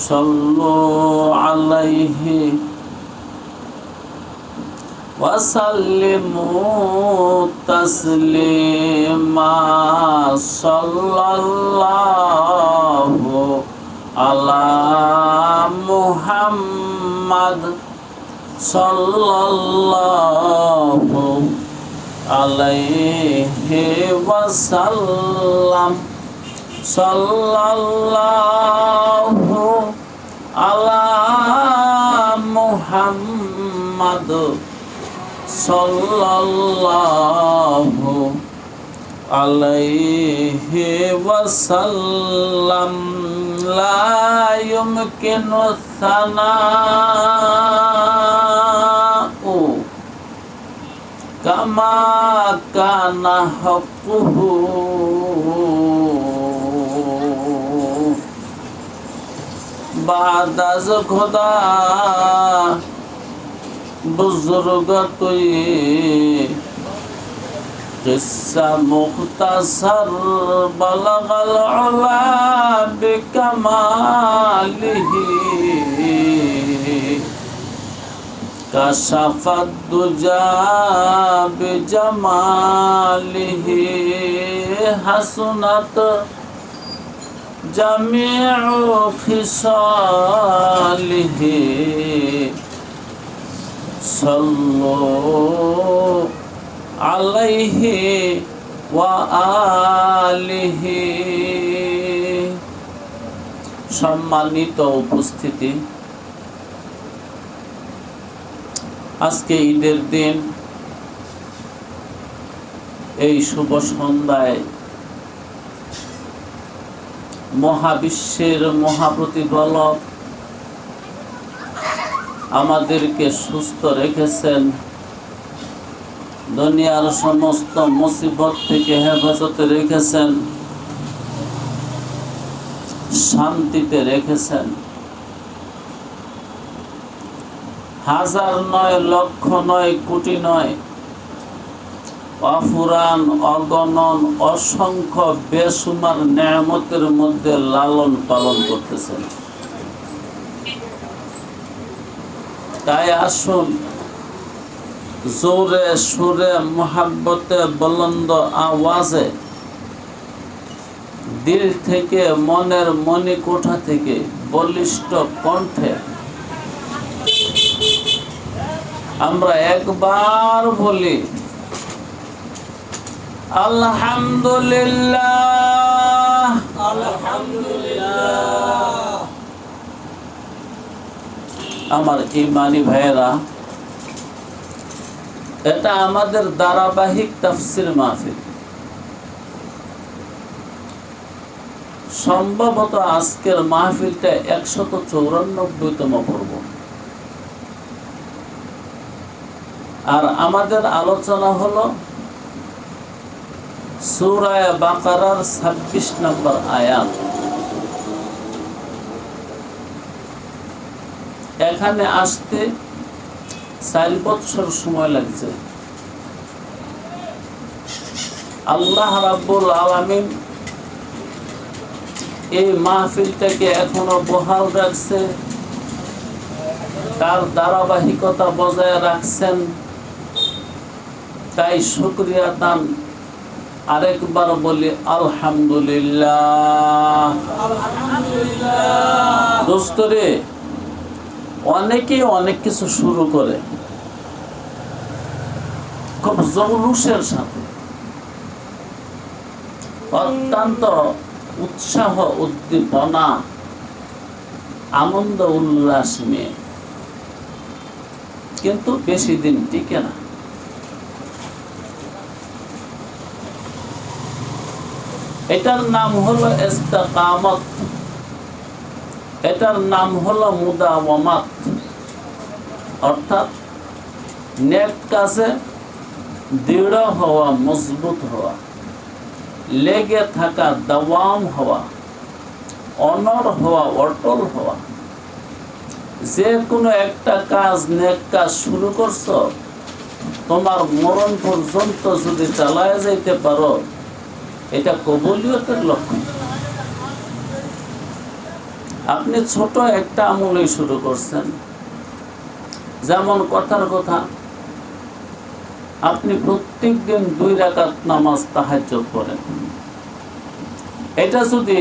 صلوا عليه وسلموا تسليما صلى الله على محمد صلى الله عليه وسلم صلى الله على محمد صلى الله عليه وسلم لا يمكن الثناء كما كان حقه بعد از خدا बुजुर्ग तुई किस्सा मुख्तसर बलगल उला बिकमालिही कशफत दुजा बिजमालिही हसनत जमीउ खिसालिही सल्लल्लाहु अलैहि व आलिहि। সম্মানিত উপস্থিতি, আজকে ঈদের দিন এই শুভ সন্ধ্যায় মহাবিশ্বের মহাপ্রতিপালক আমাদেরকে সুস্থ রেখেছেন, দুনিয়ার সমস্ত মুসিবত থেকে হেফাজতে রেখেছেন, শান্তিতে রেখেছেন। হাজার নয়, লক্ষ নয়, কোটি নয়, অফুরান অগণন অসংখ্য বেসুমার নেয়ামতের মধ্যে লালন পালন করতেছেন। তাই আসুন জোরে সুরে মোহাব্বতে বুলন্দ আওয়াজে দিল থেকে মনের মণিকোঠা থেকে বলিষ্ঠ কণ্ঠে আমরা একবার বলি আলহামদুলিল্লাহ, আলহামদুলিল্লাহ। আমার ঈমানি ভাইয়েরা, এটা আমাদের ধারাবাহিক তাফসীর মাহফিল। সম্ভবত আজকের মাহফিলটা 194তম পর্ব। আর আমাদের আলোচনা হলো সূরা বাকারার 26 নম্বর আয়াত। এখানে আসতে 4 বছর সময় লাগছে। আল্লাহ রাব্বুল আলামিন এই মাহফিলটাকে এখনো বহাল রাখছে, তার ধারাবাহিকতা বজায় রাখছেন। তাই শুকরিয়া দান আরেকবার বলি আলহামদুলিল্লাহ, আলহামদুলিল্লাহ। দোস্তরে, অনেকেই অনেক কিছু শুরু করে খুব জৌলুসের সাথে, অত্যন্ত উৎসাহ উদ্দীপনা আনন্দ উল্লাস নিয়ে, কিন্তু বেশি দিন টিকে না। এটার নাম হলো ইস্তেকামত, এটার নাম হলো মুদাওয়ামাত, অর্থাৎ নেক কাজে দৃঢ় হওয়া, মজবুত হওয়া, লেগে থাকা, দাওয়াম হওয়া, অনড় হওয়া, অটল হওয়া। যে কোনো একটা কাজ, নেক কাজ শুরু করছো, তোমার মরণ পর্যন্ত যদি চালায় যাইতে পারো, এটা কবুলিয়তের লক্ষণ। আপনি ছোট একটা আমলেই শুরু করছেন, যেমন কথার কথা আপনি প্রত্যেক দিন 2 রাকাত নামাজ তাহাজ্জুদ পড়েন। এটা যদি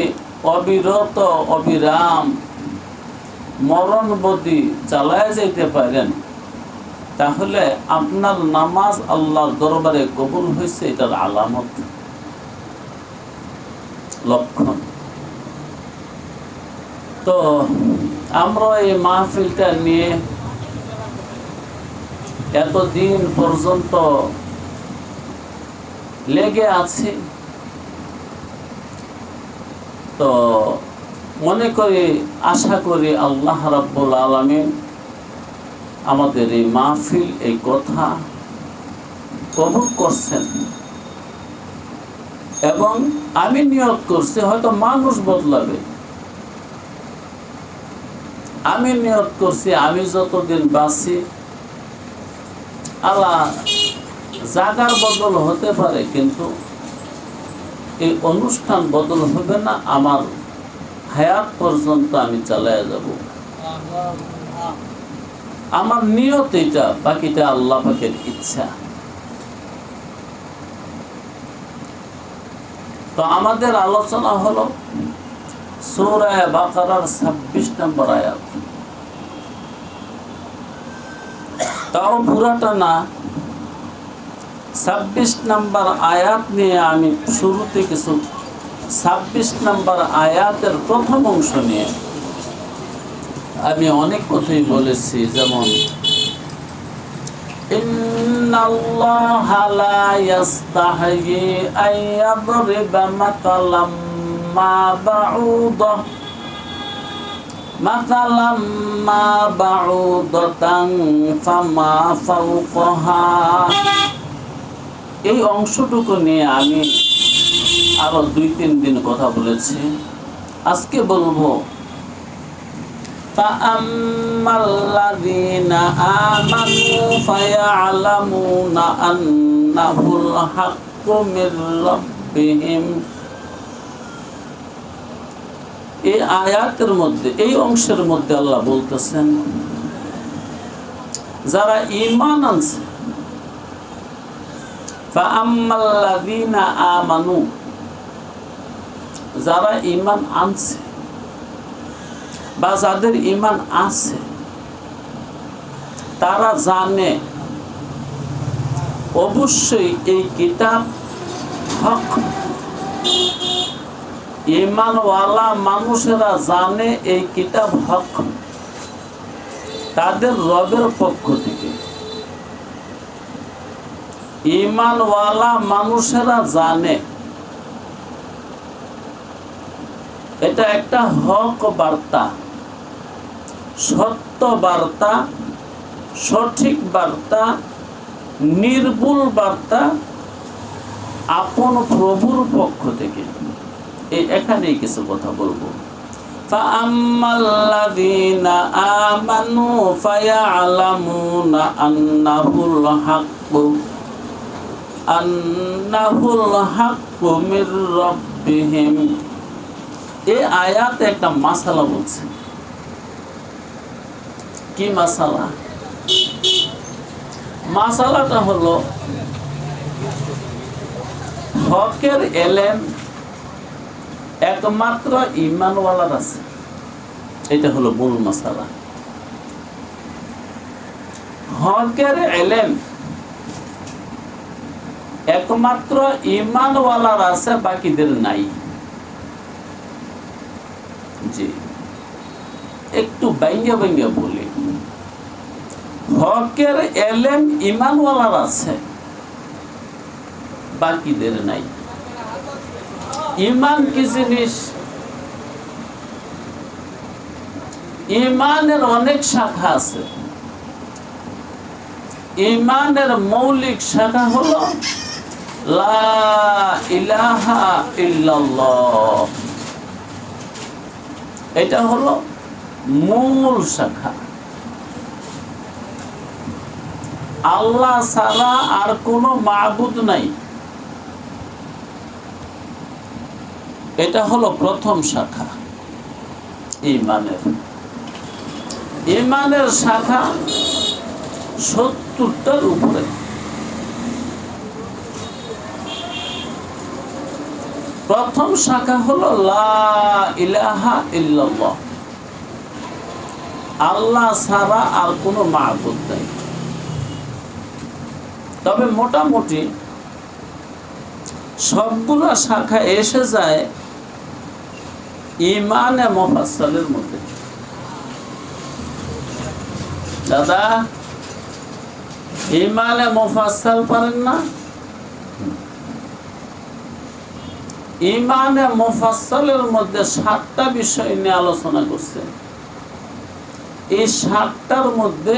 অবিরত অবিরাম মরণবধি চালায় যাইতে পারেন, তাহলে আপনার নামাজ আল্লাহর দরবারে কবুল হয়েছে, এটার আলামত, লক্ষণ। তো আমরা এই মাহফিলটা নিয়ে এতদিন পর্যন্ত লেগে আছি। তো মনে করি, আশা করি আল্লাহ রাব্বুল আলামিন আমাদের এই মাহফিল, এই কথা কবুল করছেন। এবং আমি নিয়ত করছি, হয়তো মানুষ বদলাবে, আমি নিয়ত করছি আমি যতদিন বাঁচি, আল্লাহ জাগার বদল হতে পারে, কিন্তু এই অনুষ্ঠান বদল হবে না। আমার হায়াত পর্যন্ত আমি চালিয়ে যাব। আমার নিয়ত এটা, বাকিটা আল্লাহ পাকের ইচ্ছা। তো আমাদের আলোচনা হলো সূরা বাকারার 26 নম্বর আয়াত। তাও পুরাটা না, 26 নম্বর আয়াত নিয়ে আমি শুরুতে কিছু 26 নম্বর আয়াতের প্রথম অংশ নিয়ে আমি অনেক কথাই বলেছি, যেমন ইন্নাল্লাহা লা ইস্তাহয়ি আইয়াদরিবা মাতালাম মা বাউদা মাতালাম মা বাউদাতান ফামা ফাওকাহা। এই অংশটুকু নিয়ে আমি আরো 2-3 দিন কথা বলেছি। আজকে বলবো ফাআম্মাল্লাযীনা আমানু ফায়া'লামুনা আন্নাহুল হাক্কু মির রাব্বিহিম। এই আয়াতের মধ্যে, এই অংশের মধ্যে আল্লাহ বলতেছেন, যারা ঈমান আনছে, ফাআম্মাল্লাযীনা আমানু, যারা ঈমান আনছে বা যাদের ঈমান আছে, তারা জানে অবশ্যই এই কিতাব হক। ঈমানওয়ালা মানুষেরা জানে এই কিতাব হক, তাদের রবের পক্ষ থেকে। ঈমানওয়ালা মানুষেরা জানে এটা একটা হক বার্তা, সত্য বার্তা, সঠিক বার্তা, নির্ভুল বার্তা আপন প্রভুর পক্ষ থেকে। এখানেই কিছু কথা বলবো। ফাআম্মাল্লাযীনা আমানু ফায়া'লামুনা আন্নাহুল হাক্কু মির রাব্বিহিম। এই আয়াতে একটা মাসালা বলছে। কি মাসালা? মাসালাটা হলো হকের এলেম একমাত্র ঈমানওয়ালার আছে। এটা হলো মূল মাসালা। হকের এলেম একমাত্র ঈমানওয়ালার আছে, বাকিদের নাই। জি, একটু বাইঙ্গা বাইঙ্গা বলি, হকের এলেম ঈমানওয়ালার আছে, বাকিদের নাই। ঈমান কি জিনিস? ঈমানের অনেক শাখা আছে। ঈমানের মৌলিক শাখা হলো লা ইলাহা ইল্লাল্লাহ। এটা হলো মূল শাখা। আল্লাহ ছাড়া আর কোনো মাবুদ নাই, এটা হলো প্রথম শাখা। ঈমানের। ঈমানের শাখা 70টার উপরে। প্রথম শাখা হলো লা ইলাহা ইল্লাল্লাহ, আল্লাহ ছাড়া আর কোনো মাবুদ নেই। তবে মোটামুটি সবগুলো শাখা এসে যায় ঈমানে মুফাসসালের মধ্যে। দাদা, ঈমানে মুফাসসাল পারেন না? ঈমানে মুফাসসালের মধ্যে 7টা বিষয় নিয়ে আলোচনা করছে। এই 7টার মধ্যে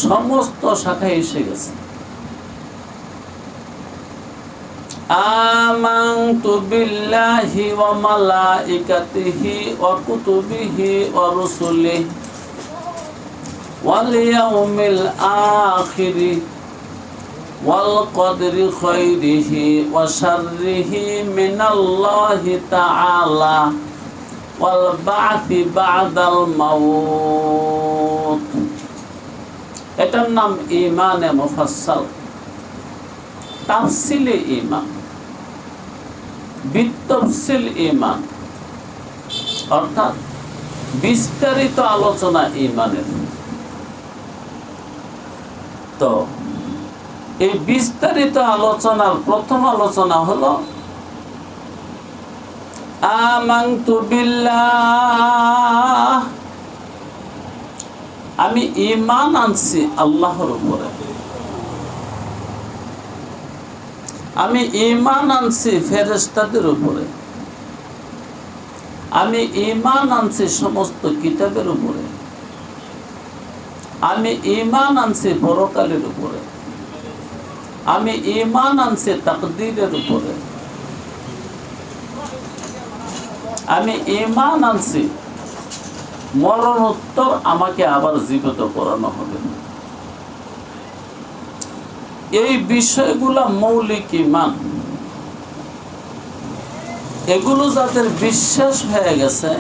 সমস্ত শাখা এসে গেছে। আমানতু বিল্লাহি ওয়া মালাইকাতিহি ওয়া কুতুবিহি ওয়া রুসুলিহি ওয়াল ইয়াউমিল আখিরি ওয়াল কদরি খাইরিহি ওয়া শাররিহি মিনাল্লাহি তাআলা ওয়াল বা'থি বা'দাল মাউত। এটার নাম ঈমানে মুফাসসাল, তাফসিলে ঈমান, বিতফসিল ঈমান, অর্থাৎ বিস্তারিত আলোচনা ঈমানের। তো এই বিস্তারিত আলোচনার প্রথম আলোচনা হলো আমানতু বিল্লাহ, আমি ঈমান আনছি আল্লাহর উপরে, আমি ঈমান আনছি ফেরেশতাদের উপরে, আমি ঈমান আনছি সমস্ত কিতাবের উপরে, আমি ঈমান আনছি পরকালের উপরে, আমি ঈমান আনছি তাকদীরের উপরে, আমি ঈমান আনছি মরণোত্তর আমাকে আবার জীবিত করানো হবে। এই বিষয়গুলা মৌলিক ঈমান। এগুলো যাদের বিশ্বাস হয়ে গেছে,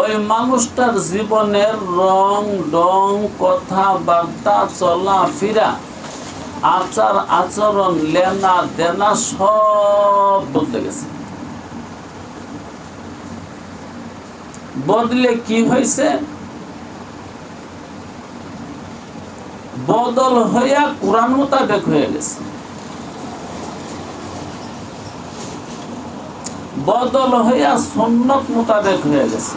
ওই মানুষটার জীবনের রং ডং, কথাবার্তা, চলাফেরা, আচার আচরণ, লেনা দেনা সব বদলে গেছে। বদলে কি হয়েছে? বদল হইয়া কোরআন মোতাবেক হয়ে গেছে, বদল হইয়া সুন্নত মোতাবেক হয়ে গেছে।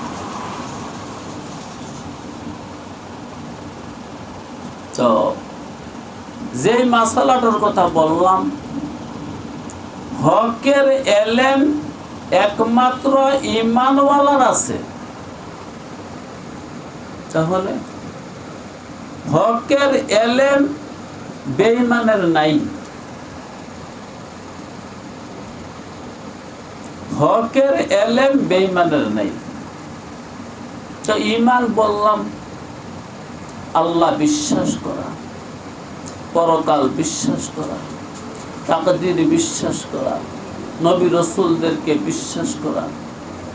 তো যে মাসালাটার কথা বললাম, হকের এলেম একমাত্র ঈমানওয়ালার আছে, তাহলে হকের এলেম বেঈমানের নাই। হকের এলেম বেঈমানের নাই। তো ঈমান বললাম আল্লাহ বিশ্বাস করা, পরকাল বিশ্বাস করা, তাকদীর বিশ্বাস করা, নবী রাসূলদেরকে বিশ্বাস করা,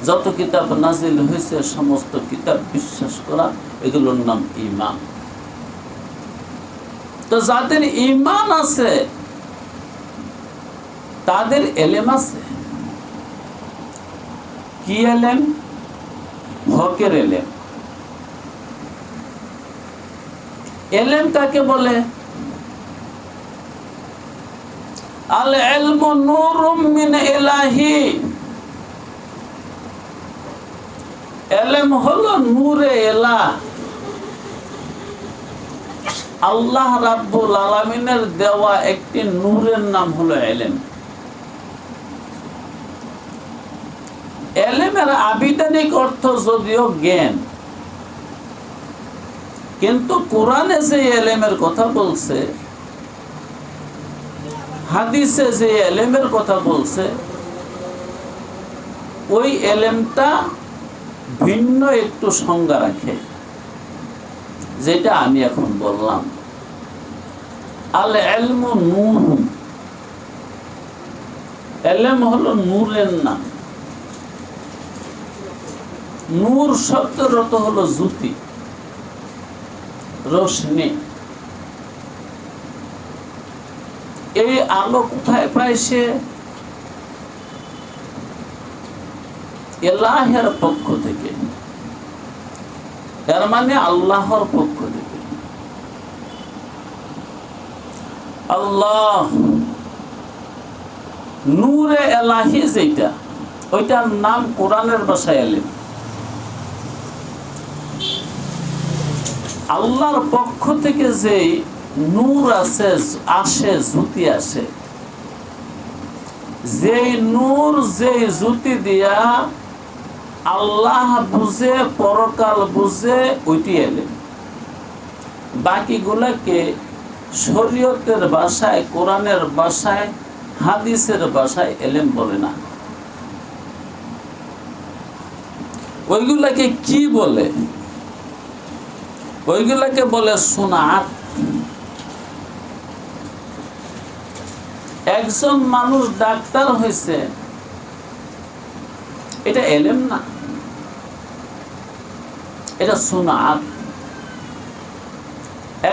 যত কিতাব নাজিল হয়েছে সমস্ত কিতাব বিশ্বাস করা, এগুলোর নাম ঈমান। তো যাদের ঈমান আছে তাদের এলেম আছে। কি এলেম? হকের এলেম। এলেম কাকে বলে? আল ইলমু নূরুম মিন ইলাহি। এলেম হলো নূরে ইলাহ, আল্লাহ রাব্বুল আলামিনের দেওয়া একটি নূরের নাম হলো এলেম। এলেমের আবিধানিক অর্থ যদিও জ্ঞান, কিন্তু কোরআনে যে এলেমের কথা বলছে, হাদিসে যে এলেমের কথা বলছে, ওই এলেমটা ভিন্ন একটু সংজ্ঞা রাখে, যেটা আমি এখন বললাম। আল ইলমু নূর, এলেম হলো নূরের নাম। নূর শব্দের অর্থ হলো জ্যোতি, রোশনি। এই আলো কোথায় পায় সে? ইলাহের পক্ষ থেকে, এর মানে আল্লাহর পক্ষ থেকে। আল্লাহ নূরে এলাহি যেটা, ওইটার নাম কোরআনের ভাষায় এলেম। আল্লাহর পক্ষ থেকে যে নূর আছে, আসে, জ্যোতি আসে, যে নূর, যে জ্যোতি দিয়া আল্লাহ বুঝে, পরকাল বুঝে, ওইটি এলেম। বাকিগুলাকে শরীয়তের ভাষায়, কোরআনের ভাষায়, হাদিসের ভাষায় এলেম বলে না। ওইগুলাকে কি বলে? ওইগুলাকে বলে সুনাত। একজন মানুষ ডাক্তার হয়েছে, এটা এলেম না, এটা সুনাত।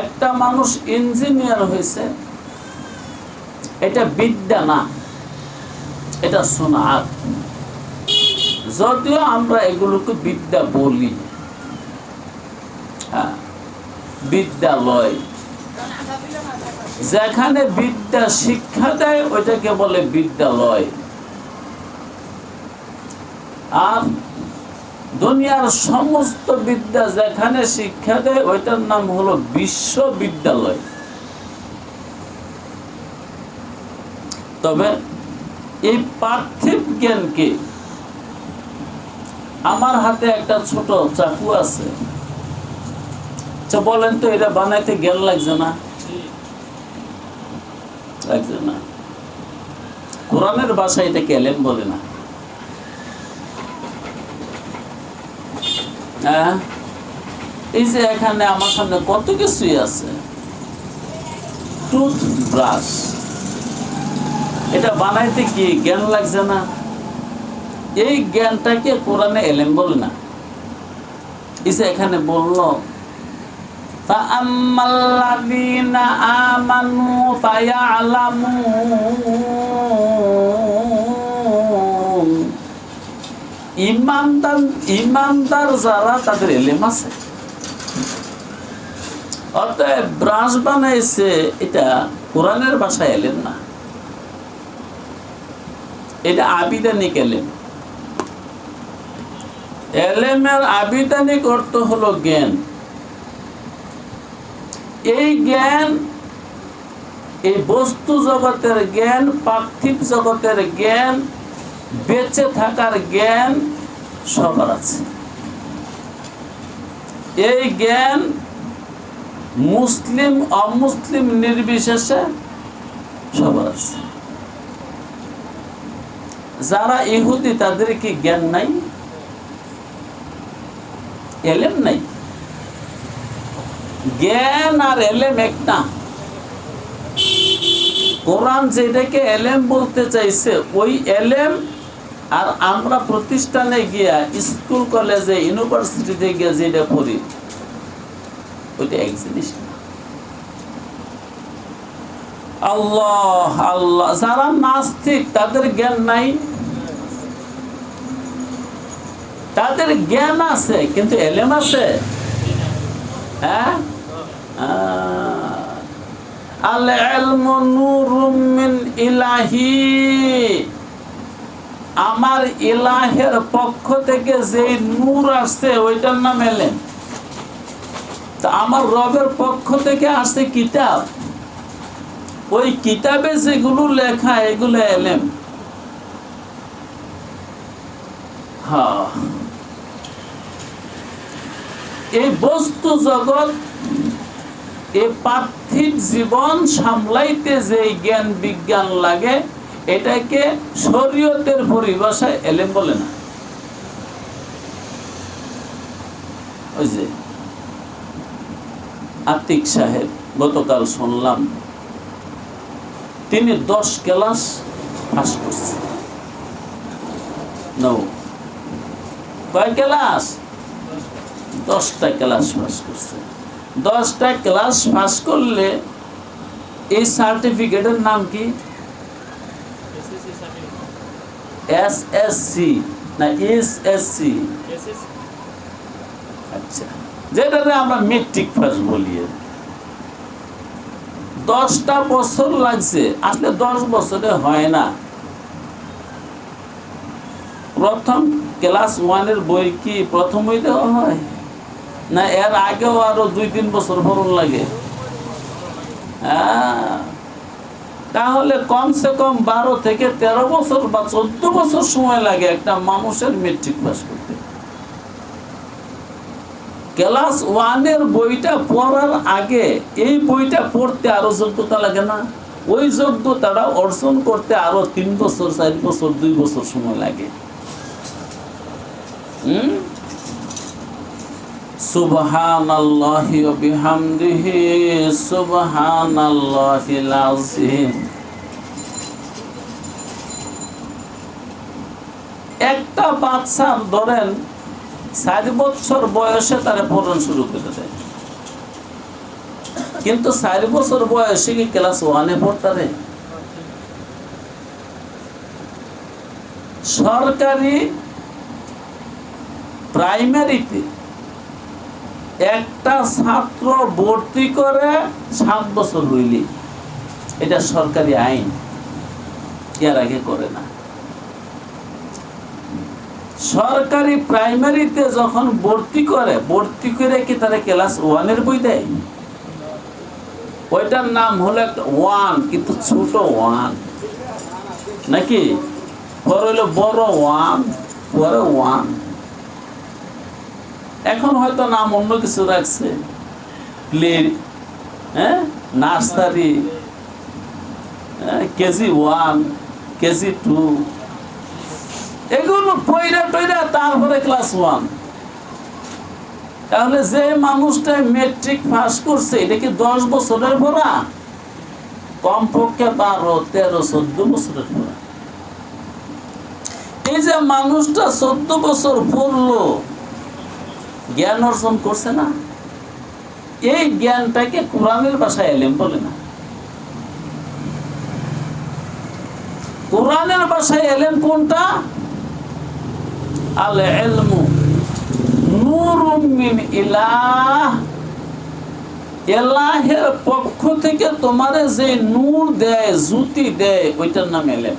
একটা মানুষ ইঞ্জিনিয়ার হয়েছে, এটা বিদ্যা না, এটা সুনাত। যদিও আমরা এগুলোকে বিদ্যা বলি, বিদ্যালয়, যেখানে বিদ্যা শিক্ষা দেয় ওইটাকে বলে বিদ্যালয়। আর দুনিয়ার সমস্ত বিদ্যা যেখানে শিক্ষা দেয় ওইটার নাম হলো বিশ্ববিদ্যালয়। তবে এই পার্থিব জ্ঞানকে, আমার হাতে একটা ছোট চাকু আছে, বলেন তো এটা বানাইতে জ্ঞান লাগছে না? লাগছে না। কোরআনের ভাষায় এটাকে এলেম বলে না। এই যে এখানে আমার সামনে কত কিছুই আছে, টুথ ব্রাশ, এটা বানাইতে কি জ্ঞান লাগছে না? এই জ্ঞানটাকে কোরআনে এলেম বলে না। এই যে এখানে বললো ফাআম্মাল্লাযীনা আমানু ফায়ালামুন, ইমানদার যারা, তাদের এলেম আছে। অতএব ব্রাশ বানাইছে, এটা কোরআনের ভাষায় এলেম না, এটা আবিধানিক এলেম। এলেমের আবিধানিক অর্থ হলো জ্ঞান। এই জ্ঞান, এই বস্তু জগতের জ্ঞান, পার্থিব জগতের জ্ঞান, বেঁচে থাকার জ্ঞান সবার আছে। এই জ্ঞান মুসলিম অমুসলিম নির্বিশেষে সবার আছে। যারা ইহুদি তাদের কি জ্ঞান নাই? এলেম নাই? জ্ঞান আর এলেম একটা। কোরআন যেটাকে এলেম বলতে চাইছে, ওই এলেম আর আমরা প্রতিষ্ঠানে গিয়া, স্কুল কলেজে, ইউনিভার্সিটিতে গিয়া যেটা পড়ি, ওইটা এক জিনিস না। আল্লাহ আল্লাহ, যারা নাস্তিক তাদের জ্ঞান নাই? তাদের জ্ঞান আছে কিন্তু এলেম আছে? হ্যাঁ, আল ইলমু নূরুম মিন ইলাহি, আমার ইলাহের পক্ষ থেকে যে নূর আসছে ওইটার নাম এলেম। তা আমার রবের পক্ষ থেকে আসছে কিতাব, ওই কিতাবে যেগুলো লেখা এগুলো এলেম। হ্যাঁ, এই বস্তু জগৎ, এই পার্থিব জীবন সামলাইতে যে জ্ঞান বিজ্ঞান লাগে, এটাকে শরীয়তের পরিভাষায় এলেম বলে না। ওই যে আতিক সাহেব গতকাল শুনলাম, তিনি 10 ক্লাস পাস করছেন। কয় ক্লাস? 10টা ক্লাস পাস করছে। 10টা ক্লাস পাস করলে এই সার্টিফিকেটের নাম কি? এসএসসি না এসএসসি? আচ্ছা, যেটাতে আমরা মেট্রিক পাস বলি। 10টা বছর লাগছে, আসলে 10 বছরে হয় না। প্রথম ক্লাস 1-এর বই কি প্রথম বই দেওয়া হয় না এর আগেও আরো 2-3 বছর পড়ন লাগে? তাহলে কমসে কম 12 থেকে 13 বছর বা 14 বছর সময় লাগে একটা মানুষের মেট্রিক পাস করতে। ক্লাস 1-এর বইটা পড়ার আগে এই বইটা পড়তে আরো যোগ্যতা লাগে না? ওই যোগ্যতাটা অর্জন করতে আরো 3 বছর 4 বছর 2 বছর সময় লাগে। সুবহানাল্লাহি ওয়া বিহামদিহি সুবহানাল্লাহিল আযীম। একটা বাচ্চা ধরেন 4 বছর বয়সে তারা পড়ানো শুরু করে দেয়, কিন্তু 4 বছর বয়সে কি ক্লাস 1-এ পড়তারে? সরকারি প্রাইমারিতে একটা ছাত্র ভর্তি করে 7 বছর হইলে, এটা সরকারি আইন, এর আগে করে না। সরকারি প্রাইমারিতে যখন ভর্তি করে কি তারা ক্লাস 1-এর বই দেয়? ওইটার নাম হলো একটা 1, কিন্তু ছোট 1 নাকি? পরে হলো বড় 1, পরে 1। এখন হয়তো নাম অন্য কিছু রাখছে, প্লে, নার্সারি, কেজি 1, কেজি 2, এগুলো পয়রা টয়রা তারপরে ক্লাস 1। তাহলে যে মানুষটা মেট্রিক পাস করছে এটা কি 10 বছরের পড়া? কমপক্ষে 12, 13, 14 বছরের পড়া। এই যে মানুষটা 14 বছর পড়লো, জ্ঞান অর্জন করছে না, এই জ্ঞানটাকে কোরআনের ভাষায় এলেম বলে না। কোরআনের ভাষায় এলেম কোনটা? আল ইলমু নূরুম মিন ইলাহ, ইলাহের পক্ষ থেকে তোমারে যে নূর দেয়, জ্যোতি দেয়, ওইটার নাম এলেম।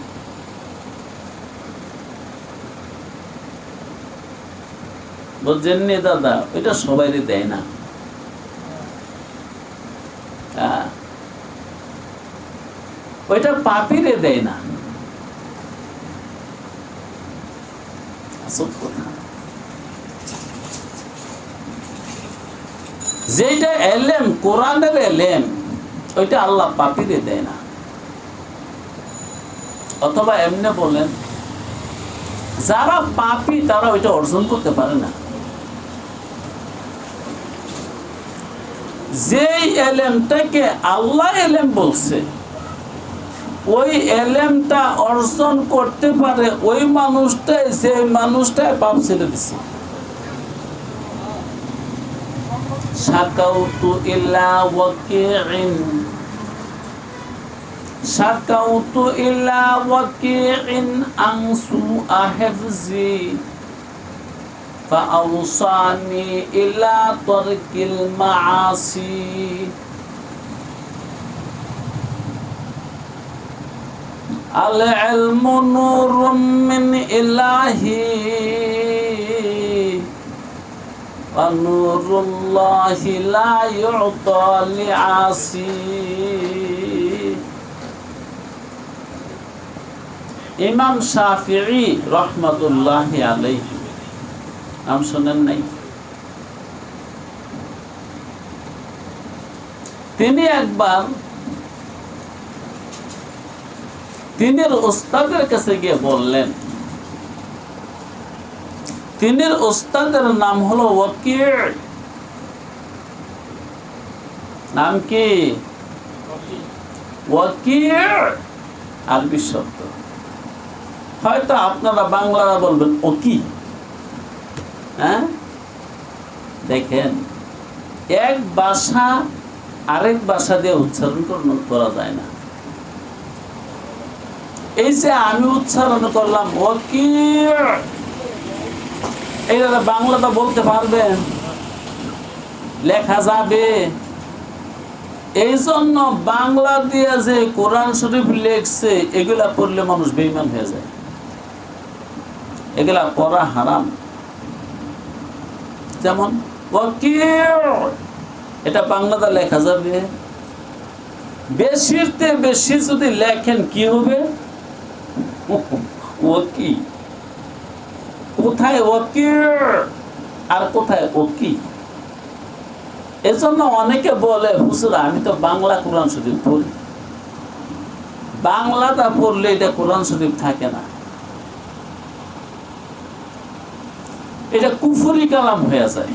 বুঝছেন নি দাদা? ওইটা সবাইরে দেয় না। ওইটা পাপীরে দেয় না। যেটা এলেম, কোরআনের এলেম, ওইটা আল্লাহ পাপীরে দেয় না। অথবা এমনি বলেন, যারা পাপী তারা ওইটা অর্জন করতে পারে না। যেই এলেমটাকে আল্লাহ এলেম বলছে, ওই এলেমটা অর্জন করতে পারে ওই মানুষটাই, যে মানুষটাই পাপ ছেড়ে দিছে। শাকাউতু ইলা ওয়াকিইন, শাকাউতু ইলা ওয়াকিইন আনসু আহফজি ফাআওসানি ইলা তারকিল মাআসি। আল ইলমু নূরুম মিন ইলাহি ওয়া নূরুল্লাহি লা ইউতা লিআসি। ইমাম শাফিঈ রাহমাতুল্লাহি আলাইহি, নাম শুনেন নাই? তিনি একবার তিনের উস্তাদের কাছে গিয়ে বললেন, তিনের উস্তাদের নাম হলো ওয়াকি'। নাম কি? ওয়াকি', আরবি শব্দ। হয়তো আপনারা বাংলারা বলবেন ওকি, হ্যাঁ, দেখেন এক ভাষা আরেক ভাষা দিয়ে উচ্চারণ করা যায় না। এই যে আমি উচ্চারণ করলাম ওয়াকির, এইটা বাংলাটা বলতে পারবেন, লেখা যাবে? এই জন্য বাংলা দিয়ে যে কোরআন শরীফ লেখছে এগুলা পড়লে মানুষ বেঈমান হয়ে যায়, এগুলা পড়া হারাম। যেমন ওয়াকির, এটা বাংলাতে লেখা যাবে? বেশিরতে বেশি যদি লেখেন কি হবে? ওকি, কোথায় ওয়াকির আর কোথায় ওকি? এজন্য অনেকে বলে হুজুর আমি তো বাংলা কোরআন শরীফ পড়ি, বাংলাটা পড়লে এটা কোরআন শরীফ থাকে না, এটা কুফরি কালাম হয়ে যায়,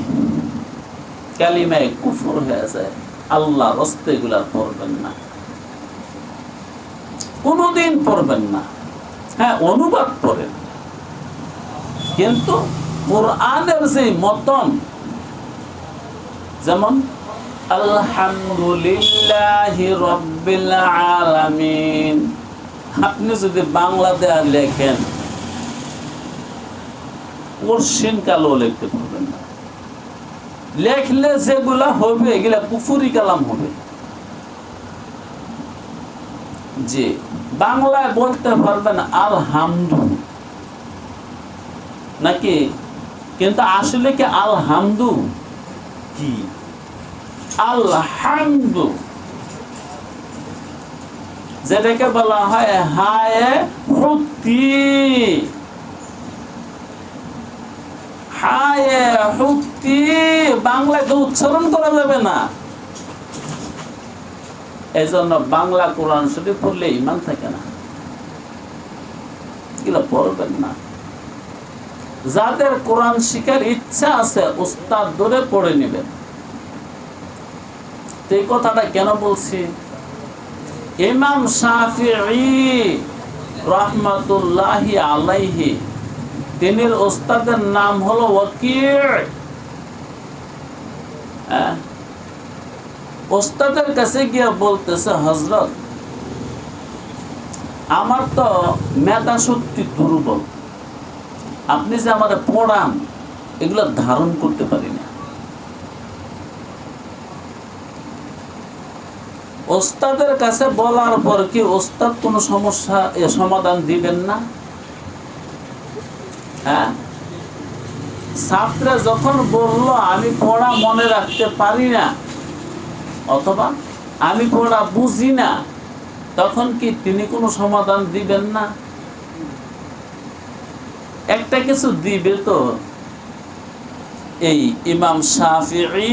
কালিমায়ে কুফর হয়ে যায়। আল্লাহ রাস্তে এগুলা পড়বেন না, কোনদিন পড়বেন না। হ্যাঁ, অনুবাদ পড়েন, কিন্তু কোরআনের যে মতন, যেমন আলহামদুলিল্লাহি রাব্বিল আলামিন, আপনি যদি বাংলাতে লেখেন কোশ্চিন কালো লিখতে পারবেন না, লেখলে যেগুলা হবে এগুলা কুফরি কালাম হবে। যে বাংলায় বলতে পারবেন আলহামদু নাকি, কিন্তু আসলে কি আলহামদু কি? আলহামদু যেটাকে বলা হয় হায়ে হুতি, হায়ে হুতি, বাংলায় তো উচ্চারণ করা যাবে না। এই জন্য বাংলা কোরআন শরীফ পড়লে ঈমান থাকে না, এগুলো পড়বেন না। যাদের কোরআন শিখার ইচ্ছা আছে উস্তাদ ধরে পড়ে নেবেন। এই কথাটা কেন বলছি? ইমাম শাফিঈ রাহমাতুল্লাহি আলাইহি, তিনির উস্তাদের নাম হলো ওয়াকি'। উস্তাদের কাছে গিয়ে বলতেছে হযরত আমার তো মেধা শক্তি দুর্বল, আপনি যে আমারে পড়ান এগুলো ধারণ করতে পারি না। ওস্তাদের কাছে বলার পর কি ওস্তাদ কোনো সমস্যা সমাধান দিবেন না? হ্যাঁ, ছাত্র যখন বলল আমি পড়া মনে রাখতে পারি না অথবা আমি পড়া বুঝি না, তখন কি তিনি কোনো সমাধান দিবেন না? একটা কিছু দিবে তো। এই ইমাম শাফিঈ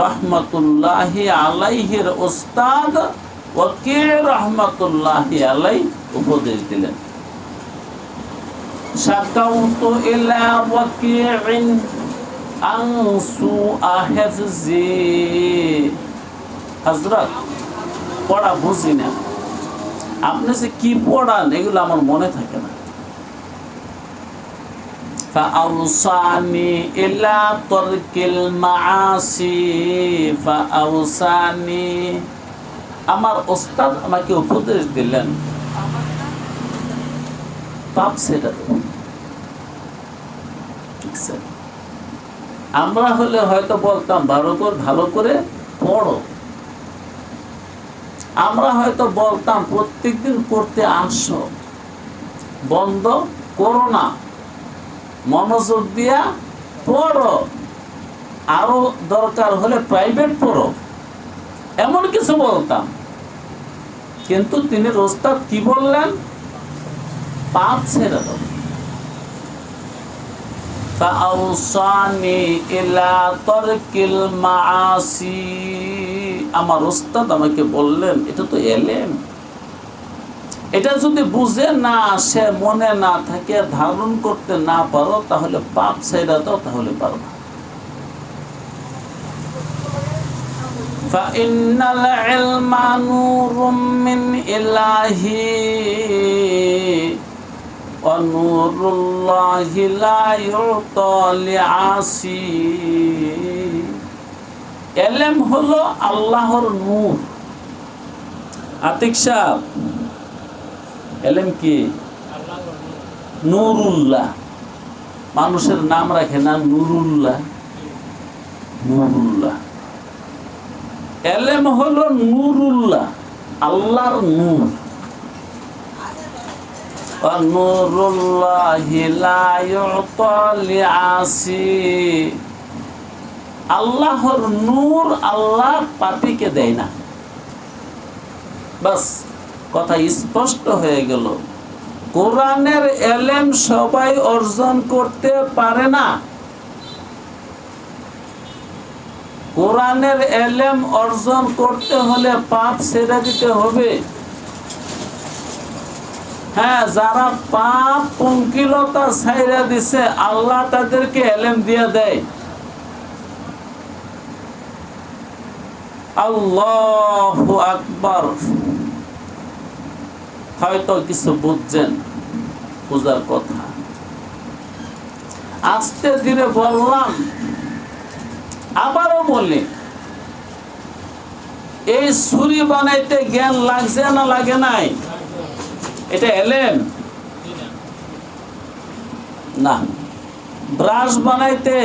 রাহমাতুল্লাহি আলাইহির উস্তাদ ওয়াকি' রাহমাতুল্লাহি আলাইহি উপদেশ দিলেন, শাকাউতু ইলা ওয়াকি'in আনসু আহফজি, হযরত পড়া বুঝি না, আপনি যে কি পড়ান এগুলো আমার মনে থাকে না। ফাআউসানি ইলা তারকিল মাআসি, ফাআউসানি, আমার ওস্তাদ আমাকে উপদেশ দিলেন পাপ ছেড়ে দাও। আমরা হলে হয়তো বলতাম ভালো করে পড়ো, আমরা হয়তো বলতাম প্রত্যেকদিন পড়তে আসো, বন্ধ করো না, মনোযোগ দিয়া পড়ো, আরো দরকার হলে প্রাইভেট পড়ো, এমন কিছু বলতাম। কিন্তু তিনি ওস্তাদ কি বললেন? পাপ ছেড়ে দাও। ফাআউসানি ইলা তারকিল মাআসি, আমার ওস্তাদ আমাকে বললেন, এটা তো এলেম, এটা যদি বুঝে না আসে, মনে না থাকে, ধারণ করতে না পারো, তাহলে পাপ ছেড়ে দাও, তাহলে পারবা। ফাইন্নাল ইলমা নূরুম মিন ইলাহি নূরুল্লাহি লা ইউতা লিআসি। ইলম হলো আল্লাহর নূর। আতিক সাহেব, ইলম কি? নূরুল্লাহ। মানুষের নাম রাখে না নূরুল্লাহ? নূরুল্লাহ। ইলম হলো নূরুল্লাহ, আল্লাহর নূর। নূরুল্লাহি লা ইউতা লিআসি। আল্লাহর নূর আল্লাহ পাপীকে দেয় না। বাস, কথা স্পষ্ট হয়ে গেল। কোরআনের ইলম সবাই অর্জন করতে পারে না। কোরআনের ইলম অর্জন করতে হলে পাপ ছেড়ে দিতে হবে। হ্যাঁ, যারা পাপ পঙ্কিলতা ছাইরা দিছে আল্লাহ তাদেরকে ইলম দিয়ে দেয়। আল্লাহু আকবার। হয়তো কিছু বুঝছেন, বুঝার কথা। আস্তে ধীরে বললাম, আবারও বলি, এই ছুরি বানাইতে জ্ঞান লাগছে না লাগে নাই? এটা ইলম না। ব্রাশ বানাইতে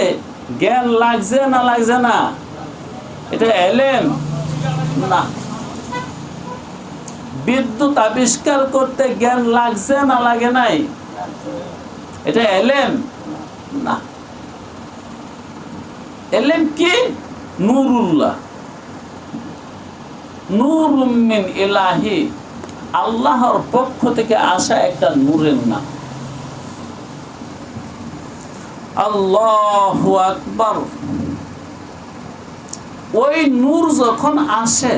জ্ঞান লাগছে না লাগছে না? এটা ইলম না। বিদ্যুৎ আবিষ্কার করতে জ্ঞান লাগছে না লাগে নাই? এটা ইলম না। ইলম কি? নূরুল্লাহ, নূরুম মিন ইলাহি, আল্লাহর পক্ষ থেকে আসা একটা নূরের নাম। আল্লাহু আকবার। ওই নূর যখন আসে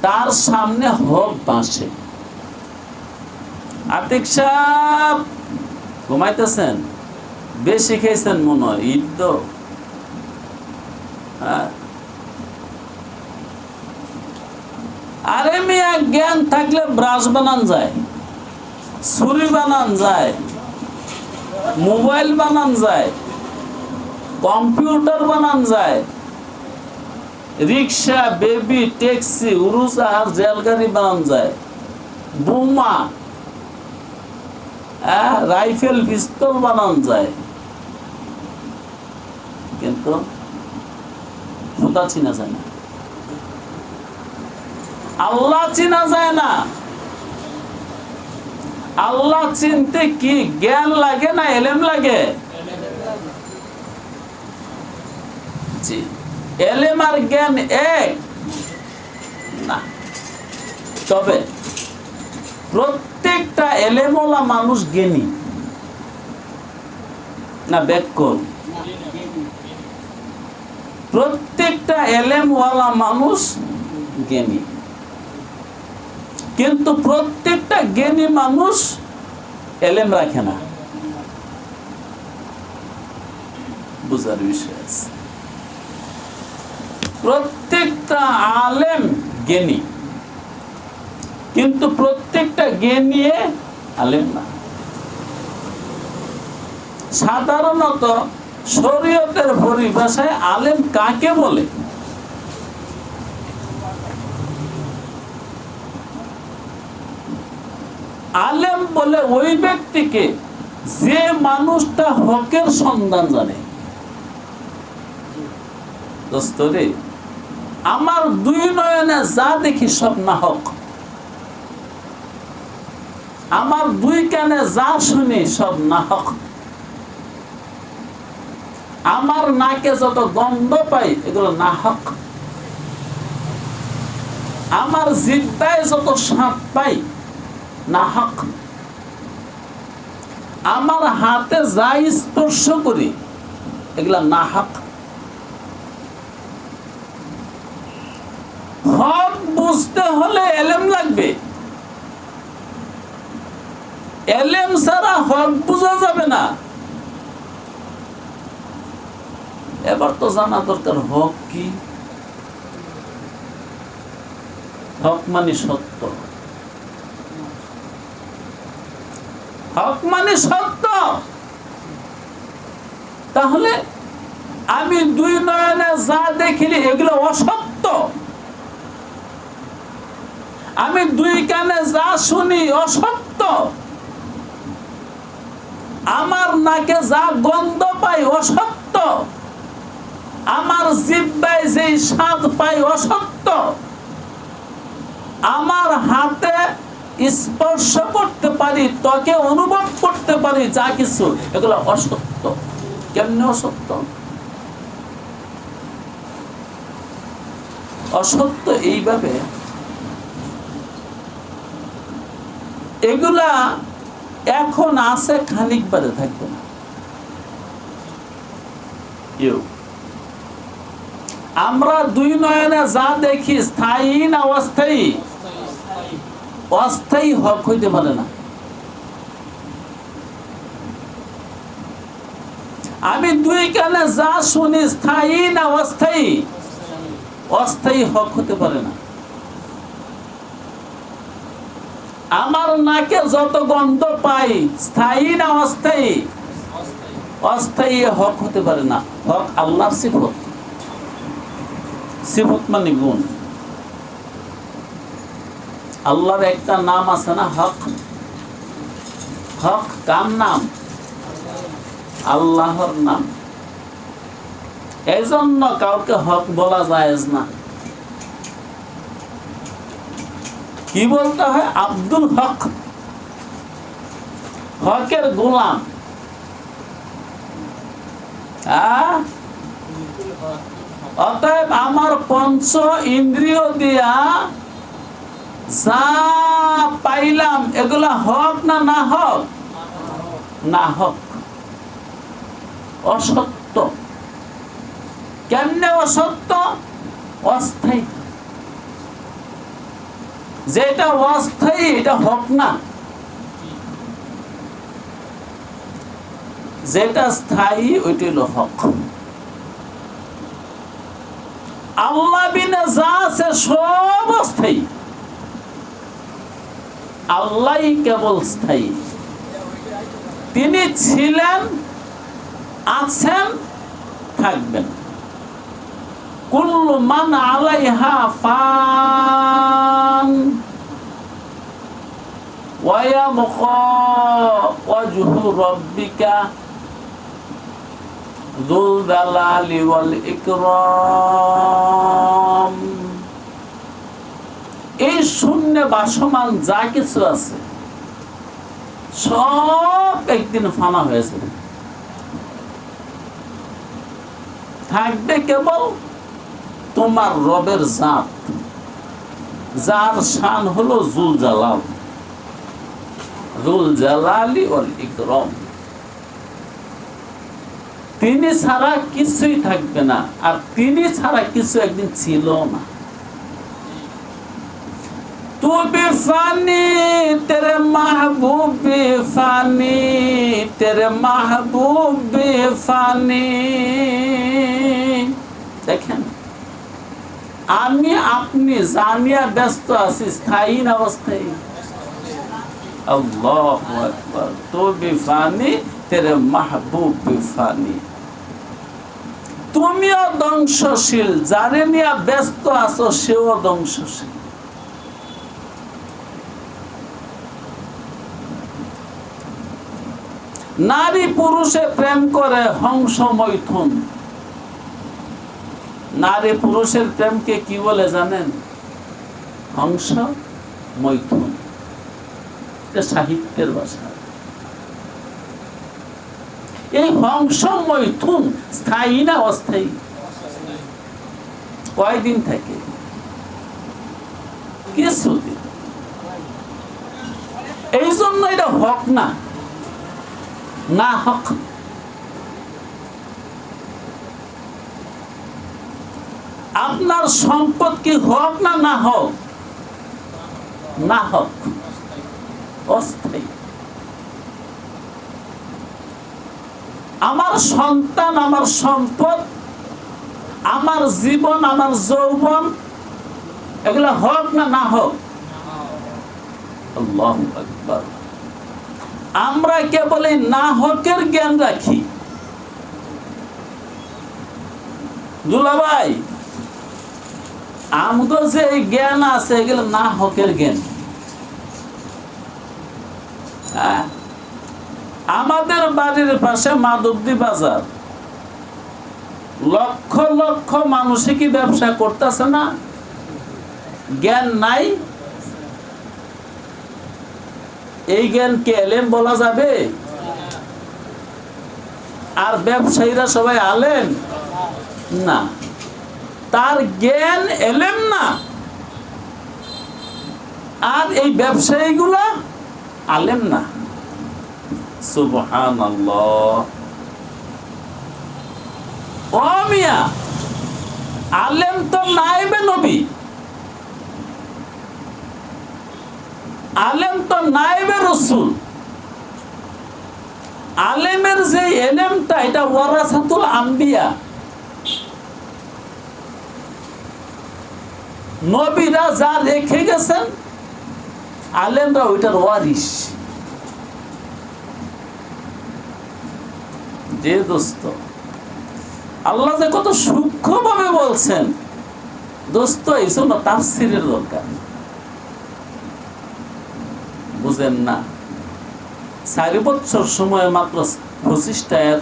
তার সামনে হক বাসে। আতিক সাহেব ঘুমাইতেছেন? বেশি খেয়েছেন মনে হয়, ঈদ তো। আরে মিয়া, জ্ঞান থাকলে ব্রাশ বানান যায়, ছুরি বানান যায়, মোবাইল বানান যায়, কম্পিউটার বানান যায়, রিক্সা, বেবি, ট্যাক্সি, উড়োজাহাজ, রেলগাড়ি বানান যায়, বোমা, রাইফেল, পিস্তল বানান যায়। কিন্তু খোদা চিনা যায় না, আল্লাহ চিনা যায় না। আল্লাহ চিনতে কি জ্ঞান লাগে না ইলম লাগে? জি, ইলম আর জ্ঞান এক না। তবে প্রত্যেকটা ইলমওয়ালা মানুষ জ্ঞানী না? ব্যাকরণ। প্রত্যেকটা ইলমওয়ালা মানুষ জ্ঞানী, কিন্তু প্রত্যেকটা জ্ঞানী মানুষ ইলম রাখে না। বুঝার বিষয় আছে। প্রত্যেকটা আলেম জ্ঞানী, কিন্তু প্রত্যেকটা জ্ঞানী আলেম না। সাধারণত শরীয়তের পরিভাষায় আলেম কাকে বলে? আলেম বলে ওই ব্যক্তিকে যে মানুষটা হকের সন্ধান জানে। দোস্ত রে, আমার দুই নয়নে যা দেখি সব না হক, আমার দুই কানে যা শুনি সব না হক, আমার নাকে যত গন্ধ পাই এগুলো না হক, আমার জিহ্বায় যত স্বাদ পাই না হক, আমার হাতে যা স্পর্শ করি এগুলা না হক। হক বুঝতে হলে ইলম লাগবে। ইলম ছাড়া হক বোঝা যাবে না। এবার তো জানা দরকার হক কি। হক মানে সত্য। হক মানে সত্য। তাহলে আমি দুই নয়নে যা দেখিনি এগুলো অসত্য, আমি দুই কানে যা শুনি অসত্য, আমার নাকে যা গন্ধ পাই অসত্য, আমার জিহ্বায় যে স্বাদ পাই অসত্য, আমার হাতে স্পর্শ করতে পারি, ত্বকে অনুভব করতে পারি যা কিছু, এগুলো অসত্য। কেমনে অসত্য? অসত্য এইভাবে, এগুলা এখন আছে, খানিক বাদে থাকবে না। আমরা দুই নয়নে যা দেখি স্থায়ী না অস্থায়ী? অস্থায়ী হক হইতে পারে না। আমি দুই কানে যা শুনি স্থায়ী না অস্থায়ী? অস্থায়ী হক হতে পারে না। আমার নাকে যত গন্ধ পাই স্থায়ী না অস্থায়ী? অস্থায়ী হক হতে পারে না। হক আল্লাহর সিফত। সিফত মানে গুণ। আল্লাহর একটা নাম আছে না, হক। হক কার নাম? আল্লাহর নাম। এই জন্য কাউকে হক বলা জায়েজ না। কি বলতে হয়? আব্দুল হক, হকের গোলাম। অতএব আমার পঞ্চ ইন্দ্রিয় দিয়া যা পাইলাম এগুলা হক না না হক? না হক, অসত্য। কেমনে অসত্য? অস্থায়ী। যেটা অস্থায়ী এটা হক না, যেটা স্থায়ী ওইটা হলো হক। আল্লাহ বিনা যা আছে সব অস্থায়ী, আল্লাহই কেবল স্থায়ী। তিনি ছিলেন, আছেন, থাকবেন। কুল্লু মান আলাইহা ফান ওয়া ইয়াবকা ওয়াজহু রাব্বিকা যুল জালালি ওয়াল ইকরাম। এই শূন্য ভাসমান যা কিছু আছে সব একদিন ফানা হয়েছে, থাকবে কেবল তোমার রবের জাত, যার শান হলো যুল জালাল, যুল জালালি ওয়াল ইকরাম। তিনি ছাড়া কিছুই থাকবে না, আর তিনি ছাড়া কিছু একদিন ছিল না। तू बेफानी तेरे महबूब बेफानी, तेरे महबूब बेफानी। দেখেন, আমি আপনি জানিয়া ব্যস্ত আছি স্থায়ী না অস্থায়ী? আল্লাহু আকবার। তো বেফানি তেরে মাহবুব বেফানি। তুমিও ধ্বংসশীল, যারে নিয়ে ব্যস্ত আছো সেও ধ্বংসশীল। নারী পুরুষে প্রেম করে হংস মৈথুন। নারী পুরুষের প্রেমকে কি বলে জানেন? হংস মৈথুন। এটা সাহিত্যের ভাষা। এই হংস মৈথুন স্থায়ী না অস্থায়ী? কয়দিন থাকে? কিছুদিন। এই জন্য এটা হক না, না হক। আপনার সম্পদ কি হক না না হক? না হক, অস্থায়ী। আমার সন্তান, আমার সম্পদ, আমার জীবন, আমার যৌবন, এগুলা হক না না হক? আল্লাহু আকবার। আমরা কেবল এই না হকের জ্ঞান রাখি। দুলাভাই, আমাদের যে জ্ঞান আছে এগুলো না হকের জ্ঞান। আমাদের বাড়ির পাশে মাধবদী বাজার, লক্ষ লক্ষ মানুষে কি ব্যবসা করতেছে না? জ্ঞান নাই। এই জ্ঞান কে এলেম বলা যাবে? আর ব্যবসায়ীরা সবাই আলেম না, তার জ্ঞান এলেম না। আর এই ব্যবসায়ীগুলা আলেম না। সুবহানাল্লাহ। ও মিয়া, আলেম তো নায়েবে নবী, আলেম তো নায়েবে রাসূল। আলেমের যে এলেমটা, এটা ওয়ারাসাতুল আম্বিয়া। নবীরা যা রেখে গেছেন, আলেমরা ওইটার ওয়ারিস। যে দোস্ত, আল্লাহ যে কত সূক্ষ্মভাবে বলছেন দোস্ত, এই জন্য তাফসীরের দরকার। বুঝেন না? 4 বছর সময় মাত্র 25টা আয়াত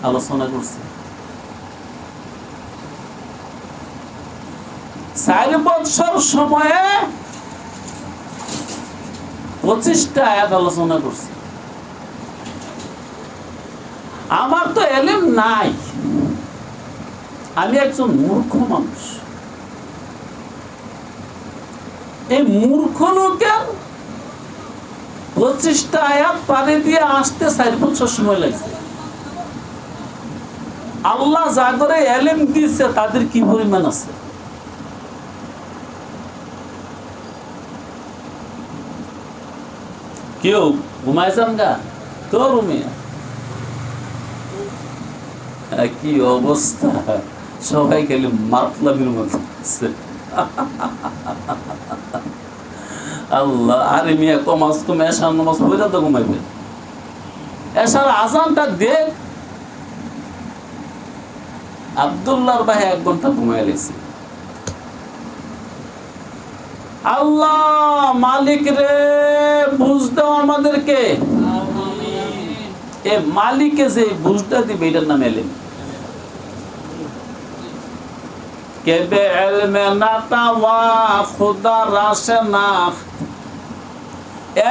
আলোচনা করছে। 4 বছর সময়ে 25টা আয়াত আলোচনা করছে। আমার তো এলেম নাই, আমি একজন মূর্খ মানুষ। এই মূর্খ লোকের 25টা আয়াত পারে দিয়ে আসতে 4 বছর সময় লাগছে। আল্লাহ যা করে এলেম দিয়েছে তাদের কি পরিমাণ আছে? কেউ ঘুমাইছেন গা? তো রুমে কি অবস্থা, সবাই খালি মাতলামির মতো আছে। আল্লাহ, আরে মিয়া, কমাস কম এশার নামাজ পড়ে তো ঘুমাইবে। এশার আজানটা দেখ। আব্দুল্লাহর ভাই 1 ঘন্টা ঘুমাই লেছে। আল্লাহ মালিক রে, বুঝ দাও আমাদেরকে। এ মালিকে যে বুঝটা দিবে, এটার নাম এলেম। কেবে এলমে নাতাওয়া খুদা রাশনাখ,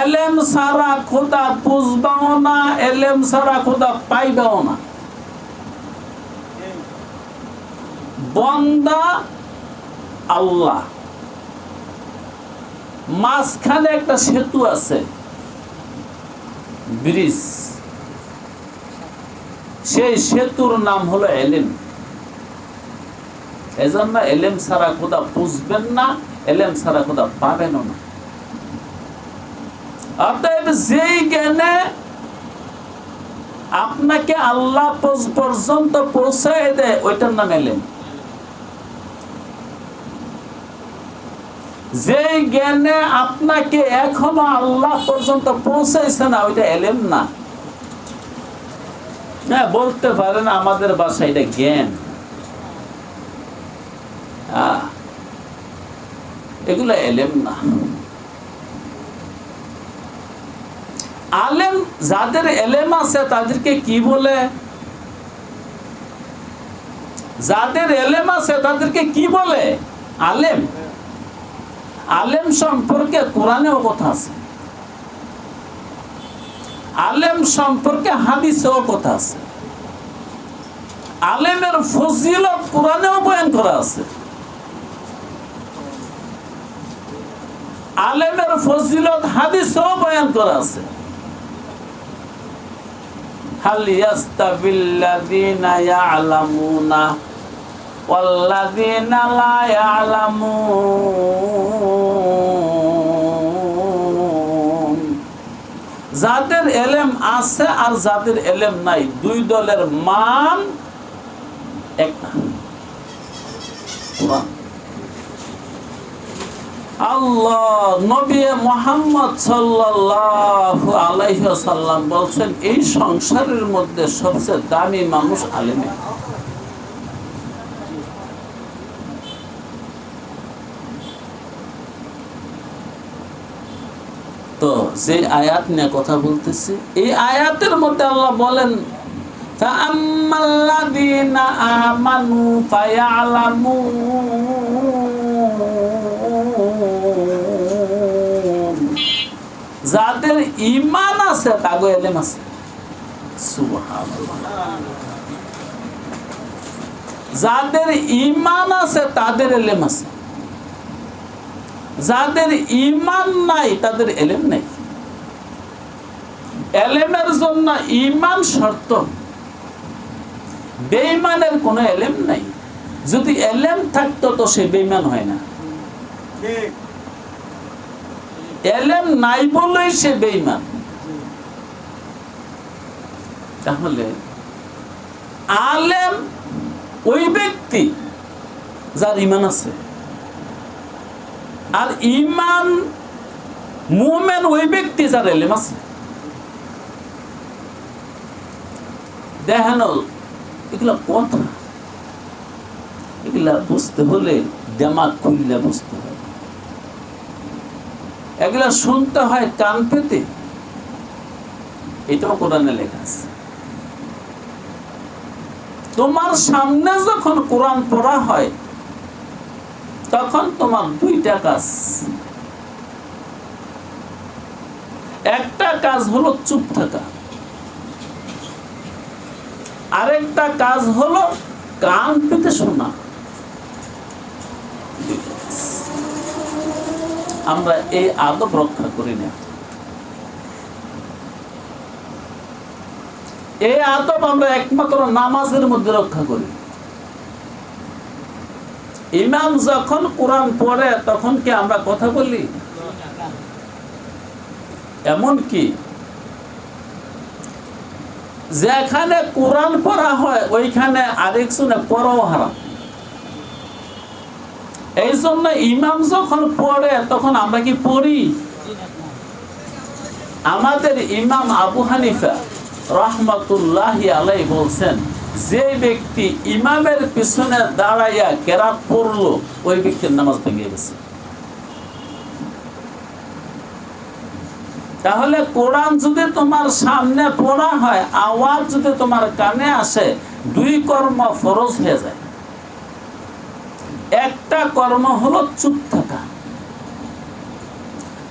এলেম সারা খুদা বুঝবাও না, এলেম সারা খুদা পাইবাও না। বন্দা আল্লাহ, মাঝখানে একটা সেতু আছে, ব্রিজ। সেই সেতুর নাম হলো এলেম। এজন্য এলেম ছাড়া খোদা বুঝবেন না, এলেম ছাড়া খোদা পাবেন না। অতএব যেই জ্ঞানে আপনাকে আল্লাহ পর্যন্ত পৌঁছায় দেয়, ওইটার নাম এলেম। যেই জ্ঞানে আপনাকে এখনো আল্লাহ পর্যন্ত পৌঁছাইছে না, ওইটা এলেম না। হ্যাঁ, বলতে পারেন আমাদের ভাষায় এটা জ্ঞান। এগুলো এলেম না। আলেম, যাদের এলেম আছে তাদেরকে কি বলে? যাদের এলেম আছে তাদেরকে কি বলে? আলেম। আলেম সম্পর্কে কোরআনেও কথা আছে, আলেম সম্পর্কে হাদিসেও কথা আছে, আলেমের ফজিলত কোরআনেও বয়ান করা আছে। আলেমের ফজিলত হাদিসেও বয়ান করা আছে। হাল ইয়াস্তাবিল্লাযীনা ইয়ালামুনা ওয়াল্লাযীনা লা ইয়ালামুন। যাদের এলেম আছে আর যাদের এলেম নাই, দুই দলের মান এক না। আল্লাহ, নবী মুহাম্মদ সাল্লাল্লাহু আলাইহি আলাইহি ওয়াসাল্লাম বলছেন এই সংসারের মধ্যে সবচেয়ে দামি মানুষ আলেম। তো যে আয়াত নিয়ে কথা বলতেছি, এই আয়াতের মধ্যে আল্লাহ বলেন ফাআম্মাল্লাযীনা আমানু ফায়ালামুন, যাদের ঈমান আছে তাগো ইলম আছে। সুবহানাল্লাহ। যাদের ঈমান আছে তাদের ইলম আছে, যাদের ঈমান নাই তাদের ইলম নাই। ইলমের জন্য ঈমান শর্ত, বেঈমানের কোনো ইলম নাই। যদি ইলম থাকতো তো সে বেঈমান হয় না। ইলম নাই বলেই সে বেঈমান। তাহলে আলেম ওই ব্যক্তি যার ঈমান আছে, আর ঈমান মুমিন ওই ব্যক্তি যার ইলম আছে। দেখেন এগুলা কথা, এগুলা বুঝতে হলে দিমাগ খুললে বুঝতে হয়, এগুলা শুনতে হয় কান পেতে। এটাও কোরআনে লেখা আছে। তোমার সামনে যখন কোরআন পড়া হয় তখন তোমার দুইটা কাজ। একটা কাজ হলো চুপ থাকা, আরেকটা কাজ হলো কান পেতে শোনা। আমরা এই আদব রক্ষা করি না। এই আদব আমরা একমাত্র নামাজের মধ্যে রক্ষা করি। ইমাম যখন কোরআন পড়ে তখন কি আমরা কথা বলি? এমন কি যেখানে কোরআন পড়া হয় ওইখানে আরেকজনে পড়াও হারাম। এই জন্য ইমাম যখন পড়ে তখন আমরা কি পড়ি? আমাদের ইমাম আবু হানিফা রাহমাতুল্লাহি আলাইহি বলছেন, যে ব্যক্তি ইমামের পিছনে দাঁড়াইয়া কেরাত পড়লো ওই ব্যক্তির নামাজ ভেঙে গেছে। তাহলে কোরআন যদি তোমার সামনে পড়া হয়, আওয়াজ যদি তোমার কানে আসে, দুই কর্ম ফরজ হয়ে যায়। একটা কর্ম হলো চুপ থাকা,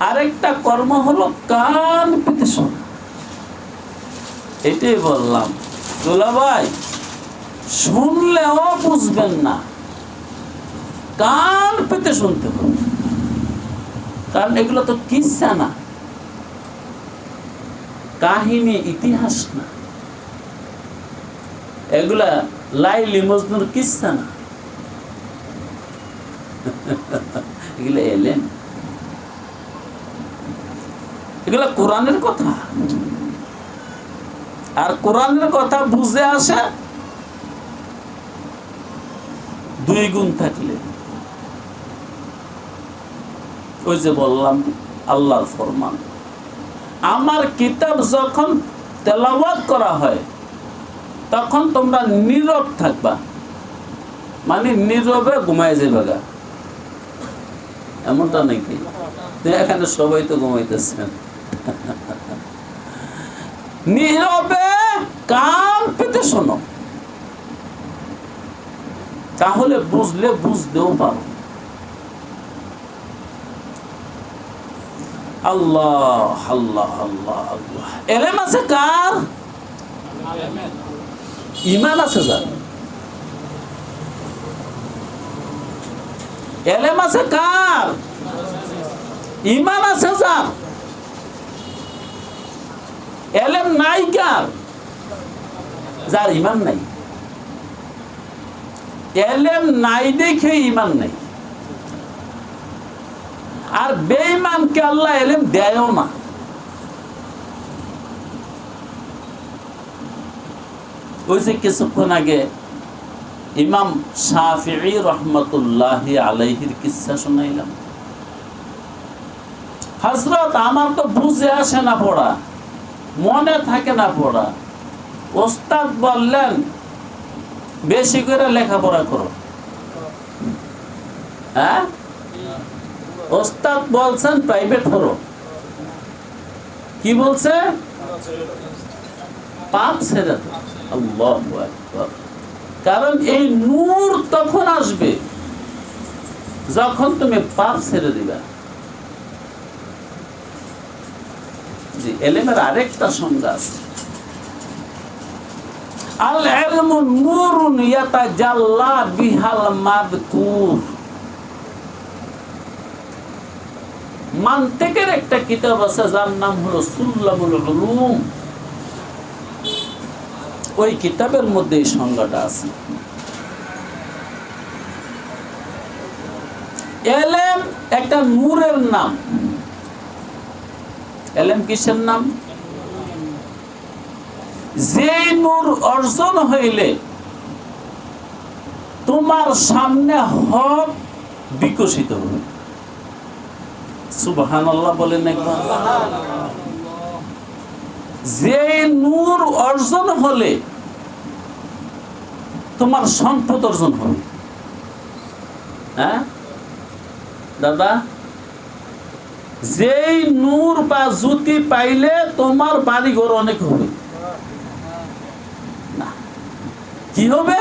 আরেকটা কর্ম হলো কান পেতে শোনা। এটাই বললাম দুলা ভাই, শুনলেও বুঝবেন না, কান পেতে শুনতে হবে। কারণ এগুলো তো কিচ্ছা না, কাহিনী, ইতিহাস না, এগুলা লাইলি মজনুর কিচ্ছা না, এগুলা এলেন, এগুলা কোরআনের কথা। আর কোরআনের কথা বুঝে আসে দুই গুণ থাকলে। ওই যে বললাম আল্লাহর ফরমান, আমার কিতাব যখন তেলাওয়াত করা হয় তখন তোমরা নীরব থাকবা, মানে নীরবে ঘুমায় যাবে। এমনটা নাকি? এখানে সবাই তো ঘুমাইতেছেন। নীরবে কান পেতে শোনো, তাহলে বুঝলে বুঝতেও পারো। আল্লাহ আল্লাহ আল্লাহ আল্লাহ। এলেম আছে কার? ঈমান আছে যার। এলেম আছে কার? ঈমান আছে যার। এলেম নাই কার? যার ঈমান নাই। এলেম নাই দেখে ঈমান নাই। আর বেঈমানকে আল্লাহ এলেম দেয়ও না। ওই যে কিছুক্ষণ আগে ইমাম শাফিঈ রহমতুল্লাহি আলাইহির কিসসা শোনাইলাম। হযরত, আমার তো বুঝে আসে না পড়া, মনে থাকে না পড়া। ওস্তাদ বললেন বেশি করে লেখাপড়া করো। হ্যাঁ, ওস্তাদ বলছেন প্রাইভেট পড়ো। কি বলছে? পাপ ছেড়ে দাও। আল্লাহু আকবার। কারণ এই নূর তখন আসবে যখন তুমি পাপ ছেড়ে দিবা। জি, ইলমের আরেকটা সংজ্ঞা আছে, আল ইলমু নূরুন ইয়াতাজাল্লা বিহাল মাযকুর। মান্তিকের একটা কিতাব আছে যার নাম হলো সুল্লামুল উলুম। ওই কিতাবের মধ্যে এই সংজ্ঞাটা আছে। ইলম একটা নূরের নাম। ইলম কিসের নাম? যে নূর অর্জন হইলে তোমার সামনে হক বিকশিত হবে। সুবহানাল্লাহ বলেন একবার। যে নূর অর্জন হলে তোমার সম্পদ অর্জন হবে। হ্যাঁ দাদা, যেই নূর বা জ্যোতি পাইলে তোমার বাড়ি ঘর অনেক হবে না, কি হবে?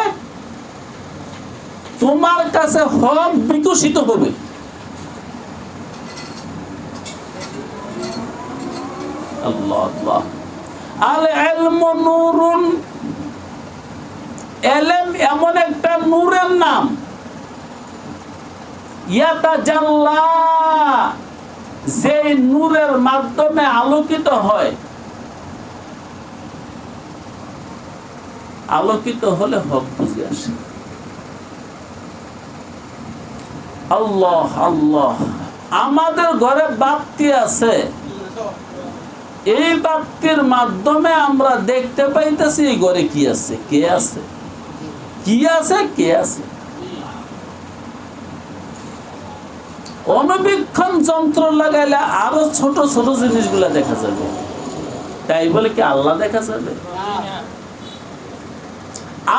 তোমার কাছে হক বিকশিত হবে। আল্লাহ আল্লাহ। আল ইলমু নূরুন, ইলম এমন একটা নূরের নাম, ইয়াতাজাল্লা, যে নূরের মাধ্যমে আলোকিত হয়। আলোকিত হলে হক বুঝে আসে। আল্লাহ আল্লাহ। আমাদের ঘরে বাতি আছে, এই বাতির মাধ্যমে আমরা দেখতে পাইতেছি এই ঘরে কি আছে, কে আছে, কি আছে, কে আছে। অনুবীক্ষণ যন্ত্র লাগাইলে আরো ছোট ছোট জিনিসগুলা দেখা যাবে। তাই বলে কি আল্লাহ দেখা যাবে?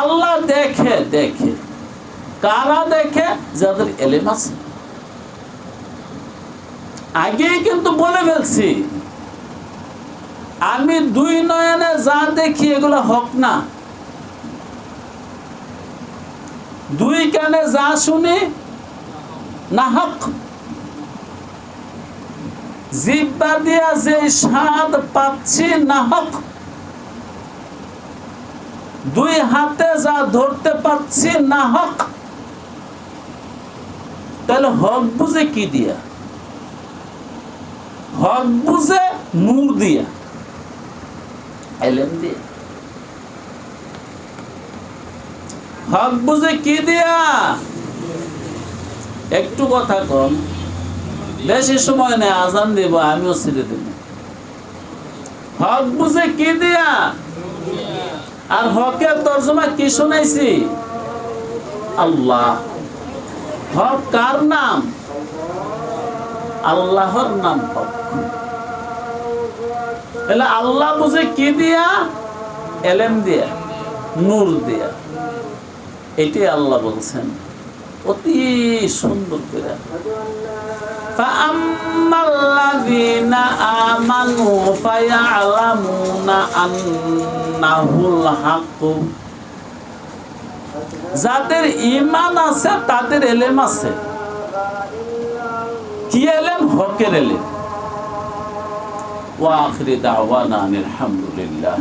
আল্লাহ দেখে। দেখে কারা দেখে? যাদের ইলম আছে। আগেই কিন্তু বলে ফেলছি, আমি দুই নয়নে যা দেখি এগুলো হক না, দুই কানে যা শুনি না হক, জিহ্বা দিয়া যে স্বাদ পাচ্ছি না হক, দুই হাতে যা ধরতে পাচ্ছি না হক। তাহলে হক বুঝে কি দিয়া? হক বুঝে নূর দিয়া, ইলম দিয়া। হক বুঝে কি দিয়া? একটু কথা কম, বেশি সময় নেই, আজান দেব, আমিও ছেড়ে দেব। হক বুঝে কি দিয়া? আর হকের তর্জমা কি শুনাইছি? আল্লাহ। হক কার নাম? আল্লাহর নাম হক। তাহলে আল্লাহ বুঝে কি দিয়া? ইলম দিয়া, নূর দিয়া। এটাই আল্লাহ বলছেন অতি সুন্দর করে। ফাআম্মাল্লাযীনা আমানু ফায়া'লামুনা আন্নাহুল হক। যাদের ঈমান আছে তাদের ইলম আছে। কি ইলম? হকের ইলম। ওয়া আখিরি দাওয়ানা আলহামদুলিল্লাহ।